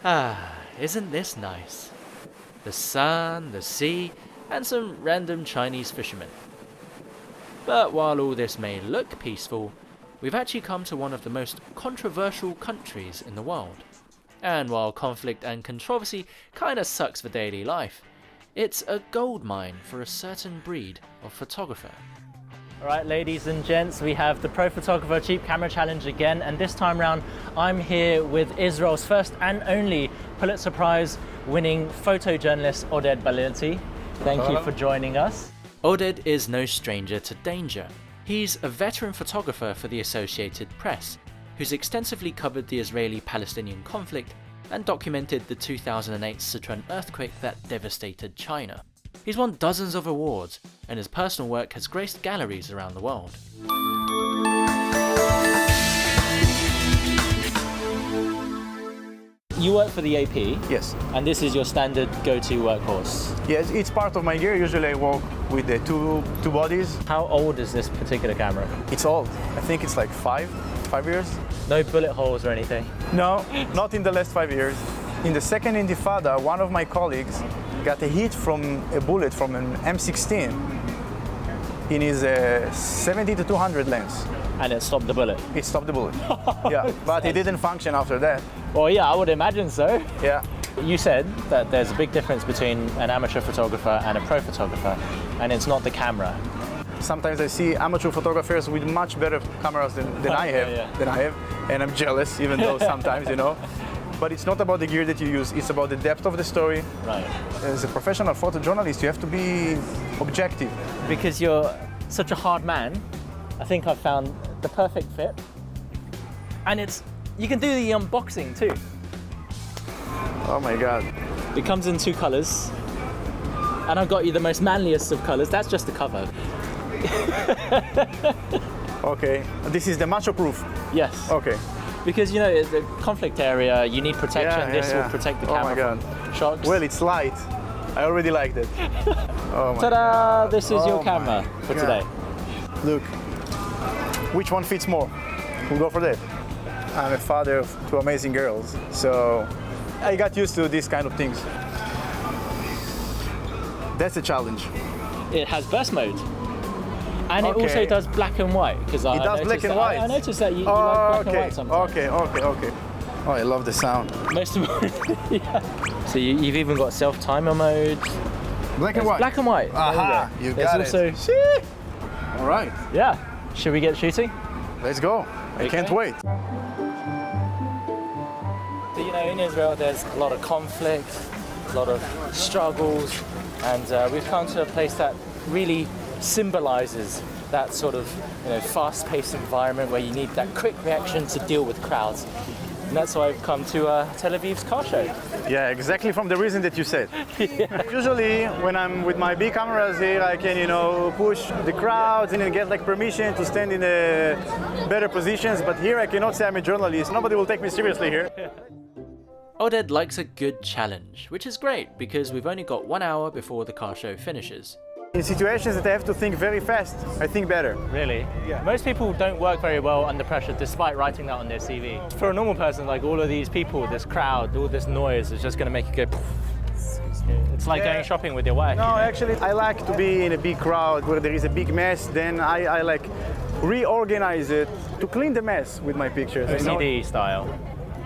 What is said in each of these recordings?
Ah, isn't this nice? The sun, the sea, and some random Chinese fishermen. But while all this may look peaceful, we've actually come to one of the most controversial countries in the world. And while conflict and controversy kinda sucks for daily life, it's a goldmine for a certain breed of photographer. Alright, ladies and gents, we have the Pro Photographer Cheap Camera Challenge again, and this time round I'm here with Israel's first and only Pulitzer Prize-winning photojournalist Oded Balilty. Thank you for joining us. Oded is no stranger to danger. He's a veteran photographer for the Associated Press, who's extensively covered the Israeli-Palestinian conflict and documented the 2008 Sichuan earthquake that devastated China. He's won dozens of awards, and his personal work has graced galleries around the world. You work for the AP. Yes. And this is your standard go-to workhorse. Yes, it's part of my gear. Usually I work with the two bodies. How old is this particular camera? It's old. I think it's like five years. No bullet holes or anything? No, not in the last 5 years. In the second Intifada, one of my colleagues got a hit from a bullet from an M16 in his 70 to 200 lens. And it stopped the bullet? It stopped the bullet. Yeah, but it didn't function after that. Well, yeah, I would imagine so. Yeah. You said that there's a big difference between an amateur photographer and a pro photographer, and it's not the camera. Sometimes I see amateur photographers with much better cameras than I have, and I'm jealous, even though sometimes, you know. But it's not about the gear that you use, it's about the depth of the story. Right. As a professional photojournalist, you have to be objective. Because you're such a hard man, I think I've found the perfect fit. And you can do the unboxing too. Oh my God. It comes in 2 colors. And I've got you the most manliest of colors. That's just the cover. Okay, this is the macho proof. Yes. Okay. Because, you know, the conflict area, you need protection. This will protect the camera from shocks. Well, it's light. I already liked it. Oh my Ta-da! God. This is your camera for today. Look, which one fits more? We'll go for that. I'm a father of 2 amazing girls, so I got used to these kind of things. That's a challenge. It has burst mode. And it also does black and white. It does black and white? I noticed that you like black and white sometimes. Okay. Oh, I love the sound. Most of them, yeah. So you've even got self-timer mode. Black and white? Black and white. Aha, you got it. All right. Yeah. Should we get shooting? Let's go. I can't wait. So, you know, in Israel there's a lot of conflict, a lot of struggles, and we've come to a place that really symbolizes that sort of, you know, fast-paced environment where you need that quick reaction to deal with crowds. And that's why I've come to Tel Aviv's car show. Yeah, exactly from the reason that you said. Yeah. Usually when I'm with my big cameras here, I can, you know, push the crowds and get like permission to stand in better positions. But here I cannot say I'm a journalist. Nobody will take me seriously here. Oded likes a good challenge, which is great because we've only got 1 hour before the car show finishes. In situations that I have to think very fast, I think better. Really? Yeah. Most people don't work very well under pressure despite writing that on their CV. For a normal person, like all of these people, this crowd, all this noise is just going to make you go... It's like going shopping with your wife. No, actually, I like to be in a big crowd where there is a big mess. Then I like reorganize it to clean the mess with my pictures. OCD style.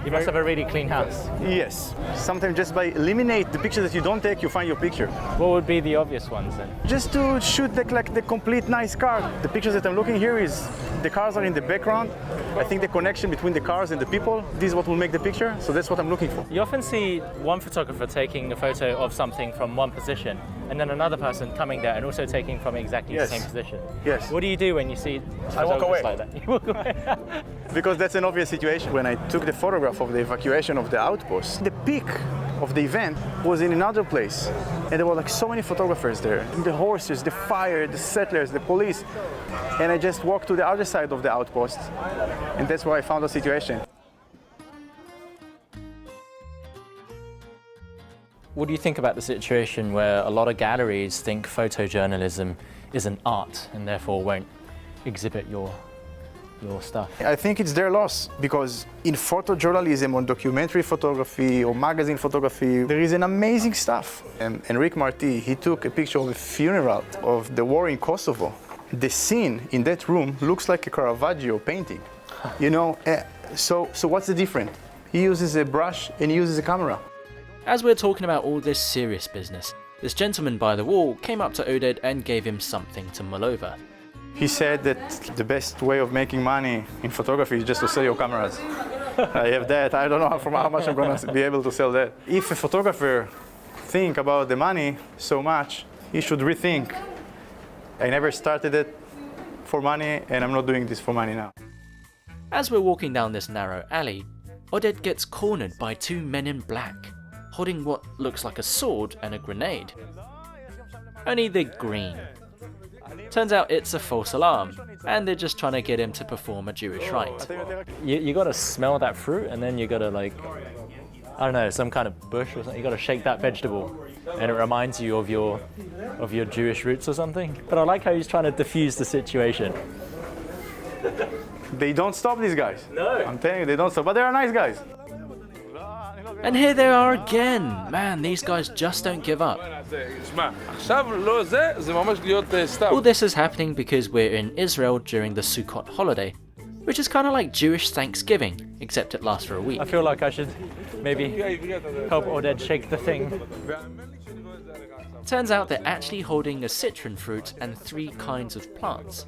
You must have a really clean house. Yes. Sometimes just by eliminate the pictures that you don't take, you find your picture. What would be the obvious ones then? Just to shoot the complete nice car. The pictures that I'm looking here is the cars are in the background. I think the connection between the cars and the people, this is what will make the picture. So that's what I'm looking for. You often see one photographer taking a photo of something from one position and then another person coming there and also taking from exactly the same position. Yes. What do you do when you see I walk away. like that? You walk away. Because that's an obvious situation. When I took the photograph of the evacuation of the outpost, the peak of the event was in another place. And there were like so many photographers there. The horses, the fire, the settlers, the police. And I just walked to the other side of the outpost. And that's where I found the situation. What do you think about the situation where a lot of galleries think photojournalism is an art and therefore won't exhibit your your stuff? I think it's their loss, because in photojournalism or documentary photography or magazine photography, there is an amazing stuff. And Rick Marty, he took a picture of a funeral of the war in Kosovo. The scene in that room looks like a Caravaggio painting. You know, so what's the difference? He uses a brush and he uses a camera. As we're talking about all this serious business, this gentleman by the wall came up to Oded and gave him something to mull over. He said that the best way of making money in photography is just to sell your cameras. I have that. I don't know how much I'm going to be able to sell that. If a photographer think about the money so much, he should rethink. I never started it for money, and I'm not doing this for money now. As we're walking down this narrow alley, Oded gets cornered by two men in black, holding what looks like a sword and a grenade. Only they're green. Turns out it's a false alarm, and they're just trying to get him to perform a Jewish rite. You gotta smell that fruit, and then you gotta, like, I don't know, some kind of bush or something. You gotta shake that vegetable, and it reminds you of your Jewish roots or something. But I like how he's trying to diffuse the situation. They don't stop, these guys. No. I'm telling you, they don't stop, but they are nice guys. And here they are again! Man, these guys just don't give up. All this is happening because we're in Israel during the Sukkot holiday, which is kind of like Jewish Thanksgiving, except it lasts for a week. I feel like I should maybe help Oded shake the thing. Turns out they're actually holding a citron fruit and 3 kinds of plants.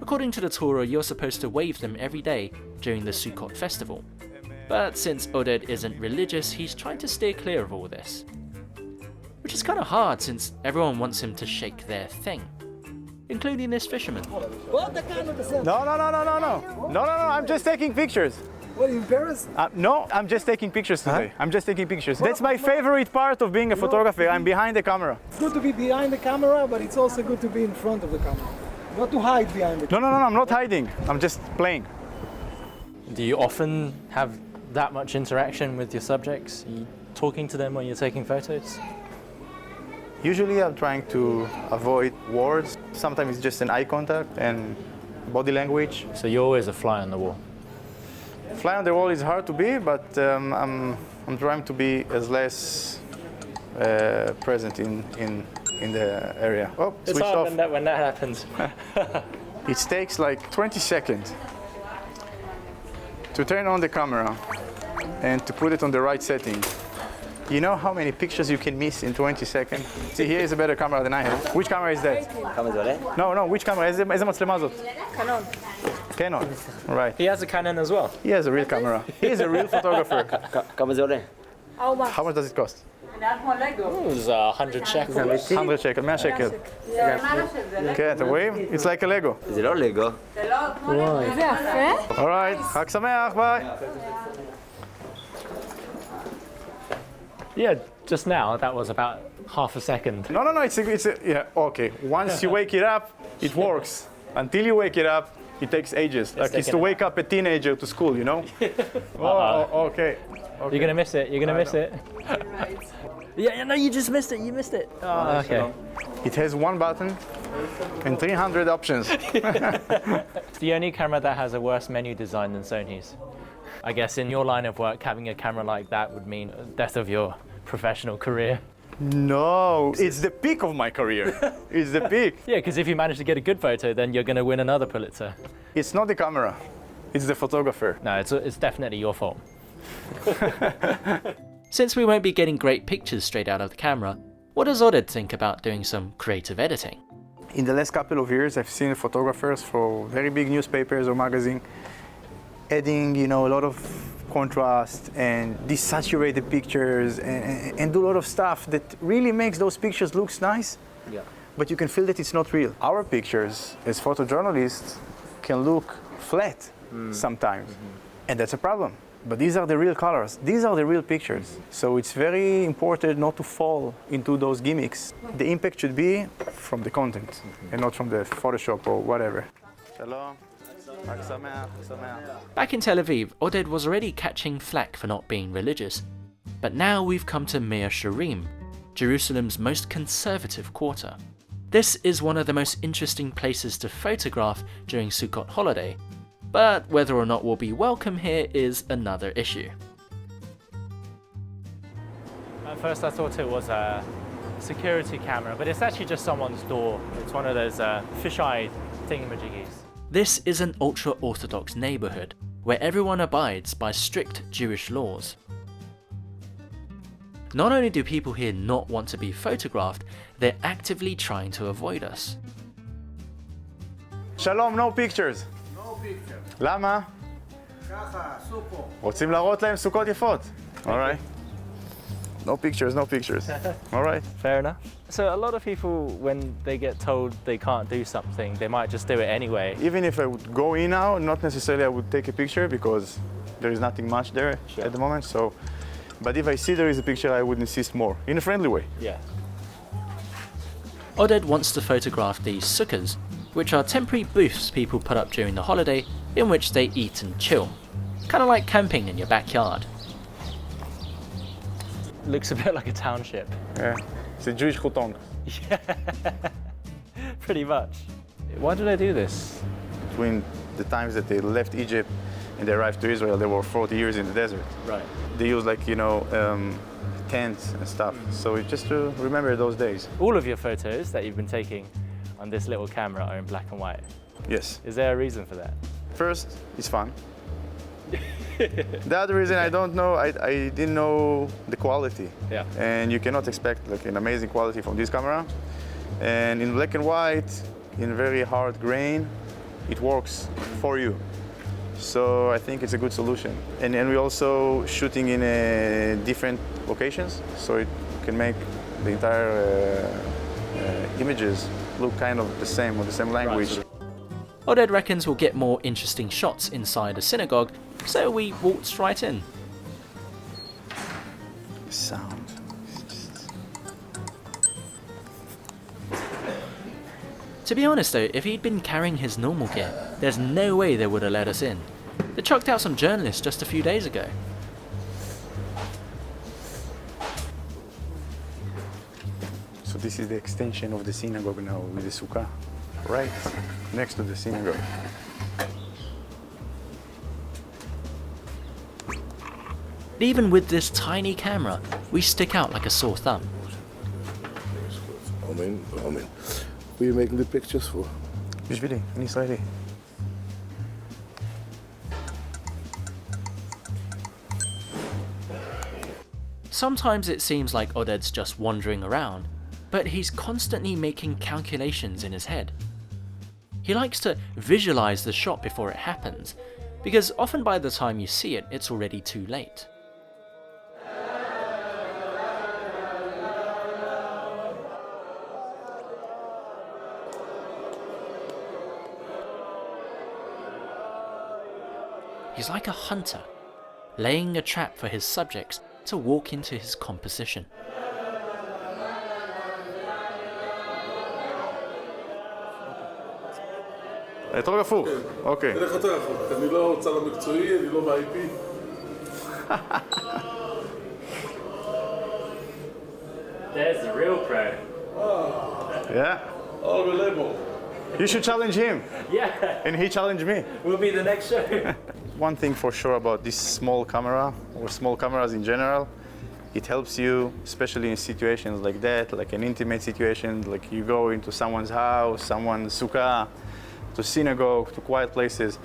According to the Torah, you're supposed to wave them every day during the Sukkot festival. But since Oded isn't religious, he's trying to steer clear of all this. Which is kind of hard since everyone wants him to shake their thing, including this fisherman. No, I'm just taking pictures. What, are you embarrassed? No, I'm just taking pictures today. I'm just taking pictures. That's my favorite part of being a photographer. I'm behind the camera. It's good to be behind the camera, but it's also good to be in front of the camera. Not to hide behind the camera. No, I'm not hiding. I'm just playing. Do you often have that much interaction with your subjects? Are you talking to them when you're taking photos? Usually I'm trying to avoid words. Sometimes it's just an eye contact and body language. So you're always a fly on the wall. Fly on the wall is hard to be, but I'm trying to be as less present in the area. Oh, It's switched hard off. when that happens. It takes like 20 seconds to turn on the camera and to put it on the right setting. You know how many pictures you can miss in 20 seconds? See, here is a better camera than I have. Which camera is that? No, which camera? איזה מצלמה זאת? Canon. Right. He has a Canon as well. He has a real camera. He is a real photographer. How much does it cost? It was 100 shekels. 100 שקל, 100 שקל. כן, אתם רואים? It's like a Lego. זה לא לגו. זה יפה. Alright, חג שמח, ביי. Yeah, just now that was about half a second. No, yeah, okay. Once you wake it up, it works. Until you wake it up, it takes ages. Like it's to wake up a teenager to school, you know? Okay. You're gonna miss it. You're gonna miss it. Yeah, no, you just missed it. You missed it. Oh, okay. It has one button and 300 options. It's the only camera that has a worse menu design than Sony's. I guess in your line of work, having a camera like that would mean death of your professional career. No, it's the peak of my career. It's the peak. Yeah, because if you manage to get a good photo, then you're going to win another Pulitzer. It's not the camera, it's the photographer. No, it's definitely your fault. Since we won't be getting great pictures straight out of the camera, what does Oded think about doing some creative editing? In the last couple of years, I've seen photographers for very big newspapers or magazines adding, a lot of contrast and desaturate the pictures and do a lot of stuff that really makes those pictures look nice. Yeah. But you can feel that it's not real. Our pictures as photojournalists can look flat sometimes, and that's a problem. But these are the real colors. These are the real pictures. So it's very important not to fall into those gimmicks. The impact should be from the content and not from the Photoshop or whatever. Shalom. Back in Tel Aviv, Oded was already catching flack for not being religious. But now we've come to Mea Shearim, Jerusalem's most conservative quarter. This is one of the most interesting places to photograph during Sukkot holiday, But whether or not we'll be welcome here is another issue. At first I thought it was a security camera, but it's actually just someone's door. It's one of those fisheye thingamajiggies. This is an ultra-Orthodox neighbourhood, where everyone abides by strict Jewish laws. Not only do people here not want to be photographed, they're actively trying to avoid us. שלום, no pictures. No picture. למה? ככה, עשו פה. רוצים להראות להם סוכות יפות. All right. No pictures, no pictures. All right. Fair enough. So a lot of people, when they get told they can't do something, they might just do it anyway. Even if I would go in now, not necessarily I would take a picture because there is nothing much there at the moment. So, but if I see there is a picture, I would insist more in a friendly way. Yeah. Oded wants to photograph these sukkahs, which are temporary booths people put up during the holiday in which they eat and chill. Kind of like camping in your backyard. Looks a bit like a township. Yeah. It's a Jewish chutong. Yeah. Pretty much. Why do they do this? Between the times that they left Egypt and they arrived to Israel, they were 40 years in the desert. Right. They use like, tents and stuff. So it's just to remember those days. All of your photos that you've been taking on this little camera are in black and white. Yes. Is there a reason for that? First, it's fun. The other reason I don't know, I didn't know the quality. Yeah. And you cannot expect like an amazing quality from this camera. And in black and white, in very hard grain, it works for you. So I think it's a good solution. And we're also shooting in different locations, so it can make the entire images look kind of the same, or the same language. Right. Oded reckons we'll get more interesting shots inside a synagogue, so we waltzed right in. Sound. To be honest though, if he'd been carrying his normal gear, there's no way they would have let us in. They chucked out some journalists just a few days ago. So this is the extension of the synagogue now with the sukkah, right next to the synagogue. Even with this tiny camera, we stick out like a sore thumb. Amen, amen. Who are you making the pictures for? בשבילי, אני ישראלי. Sometimes it seems like Oded's just wandering around, but he's constantly making calculations in his head. He likes to visualize the shot before it happens, because often by the time you see it, it's already too late. He's like a hunter, laying a trap for his subjects to walk into his composition. אתרוג הפוך, אוקיי. תלך יותר רחוק, אני לא צד המקצועי, אני לא ב-IP. There's the real pro. Yeah. All reliable. You should challenge him, Yeah, and he challenged me. we'll be the next show. One thing for sure about this small camera, or small cameras in general, it helps you, especially in situations like that, like an intimate situation, like you go into someone's house, someone's sukkah, to synagogue, to quiet places.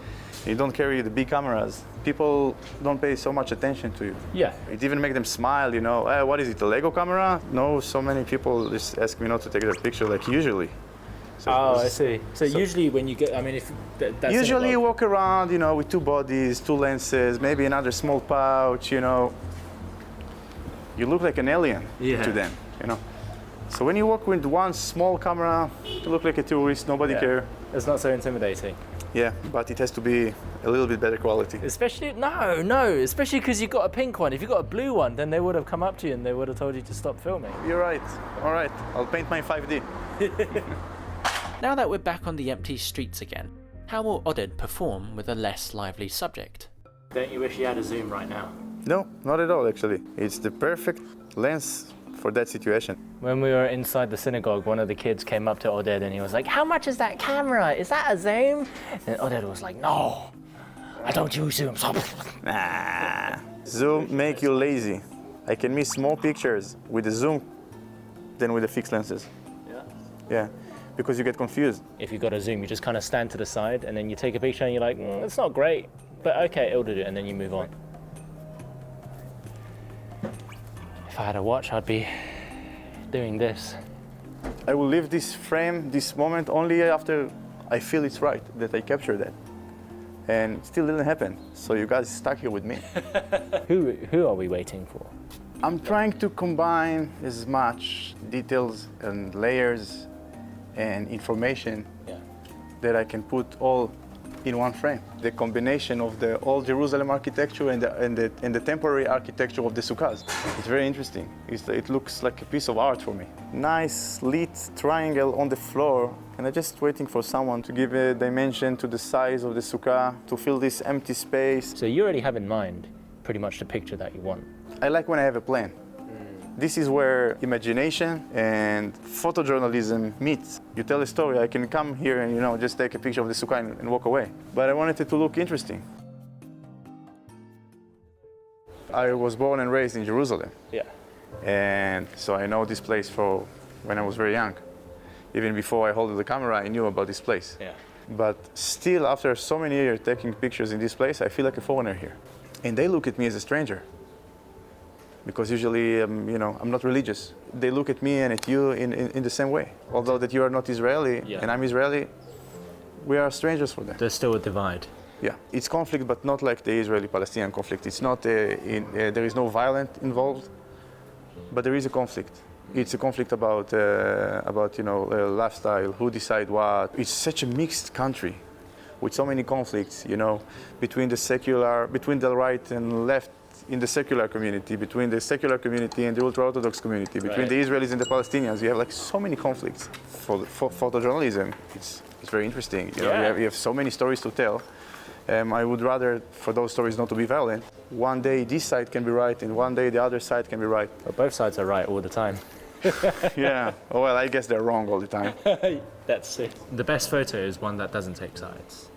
You don't carry the big cameras. People don't pay so much attention to you. Yeah. It even makes them smile, Hey, what is it, a Lego camera? No, so many people just ask me not to take their picture like usually. So Oh, I see. So usually when you get, I mean, if that's usually you walk around, with two bodies, two lenses, maybe another small pouch, You look like an alien to them, So when you walk with one small camera, you look like a tourist, nobody care. It's not so intimidating. Yeah, but it has to be a little bit better quality. Especially, especially because you got a pink one. If you got a blue one, then they would have come up to you and they would have told you to stop filming. You're right. All right, I'll paint my 5D. Now that we're back on the empty streets again, how will Oded perform with a less lively subject? Don't you wish you had a zoom right now? No, not at all, actually. It's the perfect lens for that situation. When we were inside the synagogue, one of the kids came up to Oded and he was like, "How much is that camera? Is that a zoom?" And Oded was like, "No, I don't use zoom. Nah. Zoom make you lazy. I can miss more pictures with the zoom than with the fixed lenses. Yeah. Yeah, because you get confused. If you've got a zoom, you just kind of stand to the side and then you take a picture and you're like, it's not great, but okay, it'll do it, and then you move on. If I had a watch, I'd be doing this. I will leave this frame, this moment, only after I feel it's right, that I capture that. And it still didn't happen, so you guys stuck here with me. Who are we waiting for? I'm trying to combine as much details and layers and information that I can put all in one frame. The combination of the old Jerusalem architecture and the temporary architecture of the sukkahs. It's very interesting. It looks like a piece of art for me. Nice lit triangle on the floor, and I'm just waiting for someone to give a dimension to the size of the sukkah, to fill this empty space. So you already have in mind pretty much the picture that you want. I like when I have a plan. This is where imagination and photojournalism meets. You tell a story, I can come here and just take a picture of the sukkah and walk away. But I wanted it to look interesting. I was born and raised in Jerusalem. Yeah. And so I know this place for when I was very young. Even before I held the camera, I knew about this place. Yeah. But still, after so many years taking pictures in this place, I feel like a foreigner here. And they look at me as a stranger. Because usually, I'm not religious. They look at me and at you in the same way. Although that you are not Israeli and I'm Israeli, we are strangers for them. There's still a divide. Yeah, it's conflict, but not like the Israeli-Palestinian conflict. It's not, there is no violence involved, but there is a conflict. It's a conflict about lifestyle, who decide what. It's such a mixed country with so many conflicts, between the right and left in the secular community, between the secular community and the ultra-Orthodox community, between the Israelis and the Palestinians. You have like so many conflicts. For photojournalism, it's very interesting. You have so many stories to tell. I would rather for those stories not to be violent. One day this side can be right, and one day the other side can be right. But both sides are right all the time. Yeah, well, I guess they're wrong all the time. That's it. The best photo is one that doesn't take sides.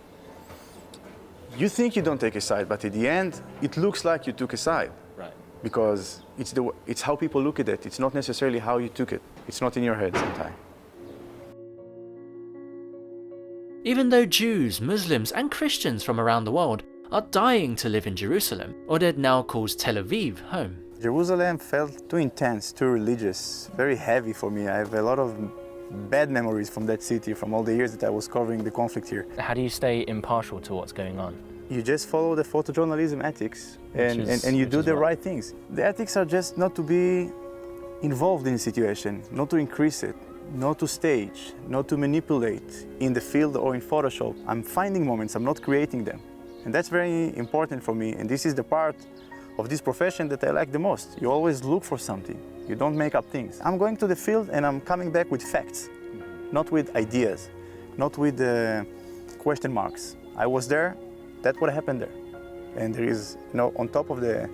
You think you don't take a side, but at the end, it looks like you took a side. Right. Because it's how people look at it. It's not necessarily how you took it. It's not in your head sometimes. Even though Jews, Muslims and Christians from around the world are dying to live in Jerusalem, Oded now calls Tel Aviv home. Jerusalem felt too intense, too religious, very heavy for me. I have a lot of bad memories from that city, from all the years that I was covering the conflict here. How do you stay impartial to what's going on? You just follow the photojournalism ethics and you do the right things. The ethics are just not to be involved in the situation, not to increase it, not to stage, not to manipulate in the field or in Photoshop. I'm finding moments, I'm not creating them. And that's very important for me. And this is the part of this profession that I like the most. You always look for something. You don't make up things. I'm going to the field and I'm coming back with facts, not with ideas, not with question marks. I was there, that's what happened there. And there is, on top of the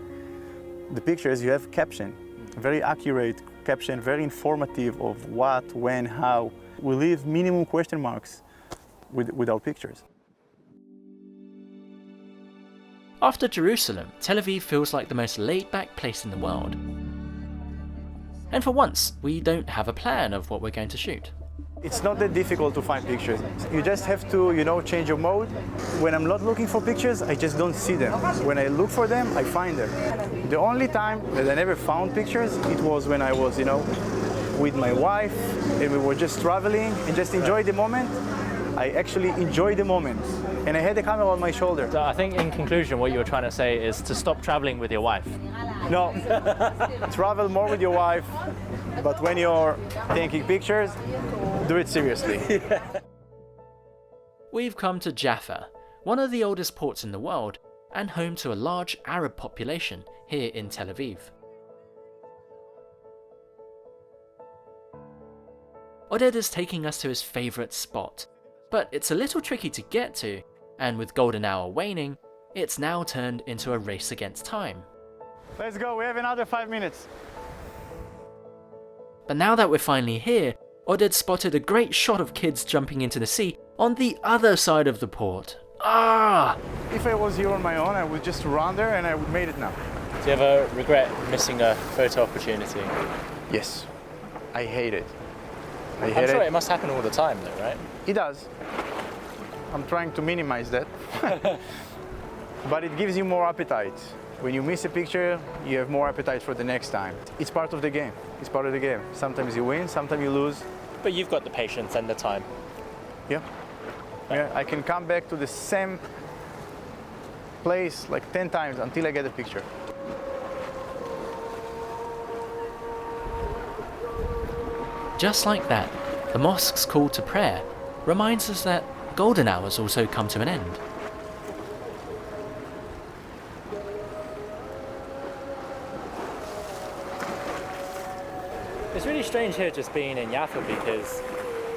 pictures, you have caption, very accurate caption, very informative of what, when, how. We leave minimum question marks with our pictures. After Jerusalem, Tel Aviv feels like the most laid-back place in the world. And for once, we don't have a plan of what we're going to shoot. It's not that difficult to find pictures. You just have to, change your mode. When I'm not looking for pictures, I just don't see them. When I look for them, I find them. The only time that I never found pictures, it was when I was, with my wife, and we were just traveling and just enjoyed the moment. I actually enjoyed the moment. And I had the camera on my shoulder. So I think in conclusion, what you were trying to say is to stop traveling with your wife. No, travel more with your wife, but when you're taking pictures, do it seriously. We've come to Jaffa, one of the oldest ports in the world, and home to a large Arab population here in Tel Aviv. Oded is taking us to his favourite spot, but it's a little tricky to get to, and with golden hour waning, it's now turned into a race against time. Let's go, we have another 5 minutes. But now that we're finally here, Oded spotted a great shot of kids jumping into the sea on the other side of the port. Ah! If I was here on my own, I would just run there and I would made it now. Do you ever regret missing a photo opportunity? Yes, I hate it. I I'm hate sure it. it must happen all the time though, right? It does. I'm trying to minimize that. But it gives you more appetite. When you miss a picture, you have more appetite for the next time. It's part of the game. It's part of the game. Sometimes you win, sometimes you lose. But you've got the patience and the time. Yeah. Yeah, I can come back to the same place like 10 times until I get a picture. Just like that, the mosque's call to prayer reminds us that golden hours also come to an end. It's really strange here just being in Jaffa because,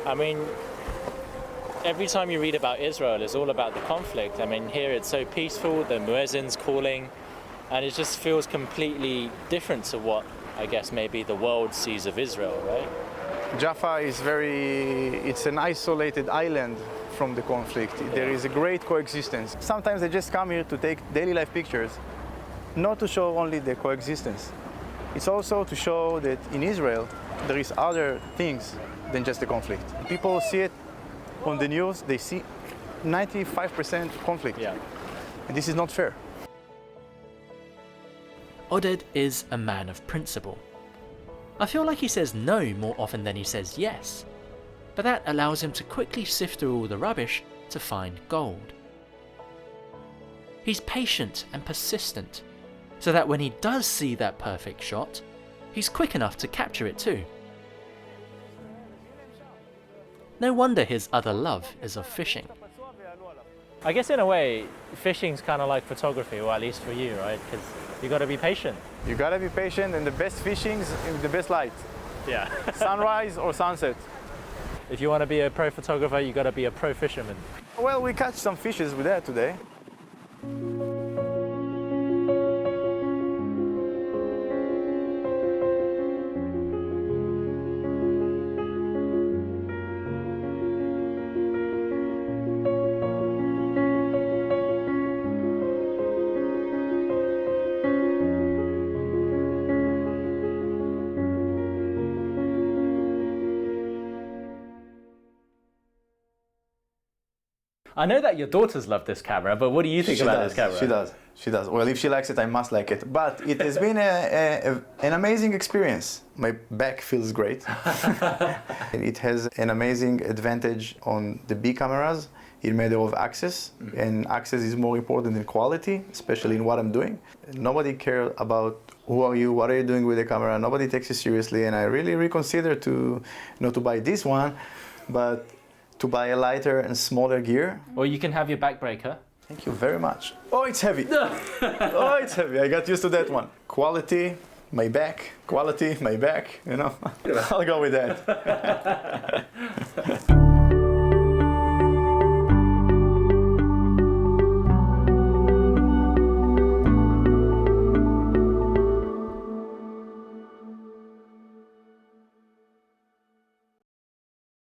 I mean, every time you read about Israel, it's all about the conflict. I mean, here it's so peaceful, the muezzin's calling, and it just feels completely different to what I guess maybe the world sees of Israel, right? Jaffa is it's an isolated island from the conflict. There is a great coexistence. Sometimes I just come here to take daily life pictures, not to show only the coexistence. It's also to show that in Israel, there is other things than just the conflict. People see it on the news, they see 95% conflict. Yeah. And this is not fair. Oded is a man of principle. I feel like he says no more often than he says yes, but that allows him to quickly sift through all the rubbish to find gold. He's patient and persistent, so that when he does see that perfect shot, he's quick enough to capture it too. No wonder his other love is of fishing. I guess in a way, fishing's kind of like photography, or at least for you, right? Because you got to be patient. You gotta be patient, and the best fishing is in the best light. Yeah. Sunrise or sunset. If you want to be a pro photographer, you got to be a pro fisherman. Well, we catch some fishes with that today. I know that your daughters love this camera, but what do you think about this camera? She does. Well, if she likes it, I must like it. But it has been an amazing experience. My back feels great. It has an amazing advantage on the big cameras. It made of access, and access is more important than quality, especially in what I'm doing. Nobody cares about who are you, what are you doing with the camera. Nobody takes it seriously, and I really reconsider to not to buy this one, but to buy a lighter and smaller gear. Or you can have your back breaker. Thank you very much. Oh, it's heavy. Oh, it's heavy. I got used to that one. Quality, my back. Quality, my back, you know. I'll go with that.